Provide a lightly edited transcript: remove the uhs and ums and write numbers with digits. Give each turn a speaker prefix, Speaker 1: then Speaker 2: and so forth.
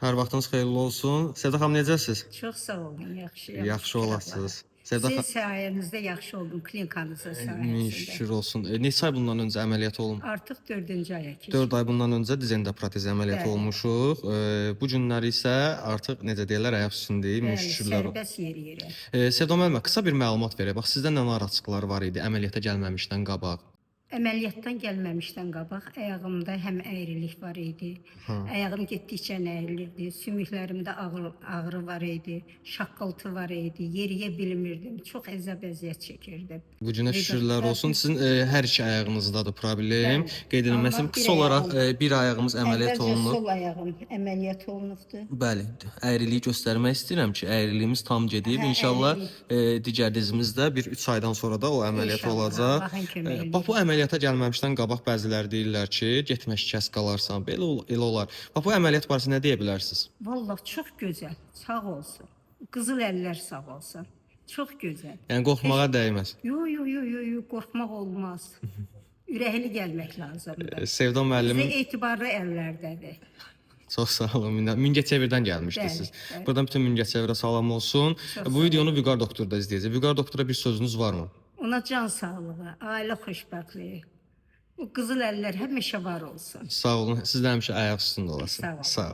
Speaker 1: Hər vaxtınız xeyirli olsun. Sevda xanım necəsiz?
Speaker 2: Çox sağ olun, yaxşıyam.
Speaker 1: Yaxşı
Speaker 2: şükür
Speaker 1: olasınız.
Speaker 2: Allaha.
Speaker 1: Sevda
Speaker 2: Sizin
Speaker 1: xanım,
Speaker 2: sayənizdə yaxşı oldum, klinikanızın
Speaker 1: min
Speaker 2: sayəsində.
Speaker 1: şükür olsun. Neçə ay bundan öncə əməliyyat olun?
Speaker 2: Artıq 4-cü aya
Speaker 1: 4
Speaker 2: keçdim.
Speaker 1: ay bundan öncə dizində protez əməliyyatı
Speaker 2: Bəli.
Speaker 1: olmuşuq. Bu günləri isə artıq necə deyirlər, ayaq üstündəyik. Min
Speaker 2: Bəli,
Speaker 1: şükürlər olsun.
Speaker 2: sərbəst yeriyirəm.
Speaker 1: Sevda müəllimə, qısa bir məlumat verək. Bax, sizdə nə narahatçılıqlar var idi əməliyyata gəlməmişdən qabaq?
Speaker 2: Əməliyyatdan gəlməmişdən qabaq ayağımda həm əyrilik var idi. Ayağım getdikcə əyrilirdi. Sümüklərimdə ağrı var idi. Şaqqıltı var idi. Yeriyə bilmirdim. Çox əzab-əziyyət çəkirdim.
Speaker 1: Bu günə şükürlər olsun. Sizin hər iki ayağınızdadır problem.
Speaker 2: Bəli.
Speaker 1: Qeyd edilməsin,
Speaker 2: Allah bir
Speaker 1: qısa olaraq
Speaker 2: ayağım-
Speaker 1: bir ayağımız əməliyyat
Speaker 2: Əvvəlcə
Speaker 1: olunub.
Speaker 2: sol ayağım əməliyyat olunubdu.
Speaker 1: Bəli, əyriliyi göstərmək istəyirəm ki, əyriliğimiz tam gedib.
Speaker 2: Hə,
Speaker 1: İnşallah
Speaker 2: əyrilik.
Speaker 1: digər dizimizdə bir 3 aydan sonra da o əməliyyat
Speaker 2: İnşallah,
Speaker 1: olacaq.
Speaker 2: Allahın köməyi ilə.
Speaker 1: Bax bu əməliyyata gəlməmişdən qabaq bəziləri deyirlər ki, getmə şikəst qalarsan, elə olar. Bax bu əməliyyat barəsində nə deyə bilərsiniz?
Speaker 2: Vallahi çox gözəl. Sağ olsun. Qızıl əllər sağ olsun. Çox gözəl.
Speaker 1: Yəni qorxmağa dəyməz.
Speaker 2: Yo, qorxmaq olmaz. Ürəkli gəlmək lazımdır.
Speaker 1: Sevda müəllim,
Speaker 2: Bizdə etibarlı əllərdədir.
Speaker 1: çox sağ olun. Mingəçevirdən gəlmişdiniz
Speaker 2: Bəli,
Speaker 1: siz.
Speaker 2: bəli.
Speaker 1: Buradan bütün Mingəçevirə salam olsun.
Speaker 2: Çox
Speaker 1: Bu
Speaker 2: sağ
Speaker 1: videonu Vüqar doktorda izləyəcək. Vüqar doktora bir sözünüz varmı?
Speaker 2: Ona can sağlığı, ailə xoşbəxtliyi. Bu qızıl əllər həmişə var olsun.
Speaker 1: Sağ olun. Siz də həmişə ayaq üstündə olasınız.
Speaker 2: Sağ olun.
Speaker 1: Sağ olun.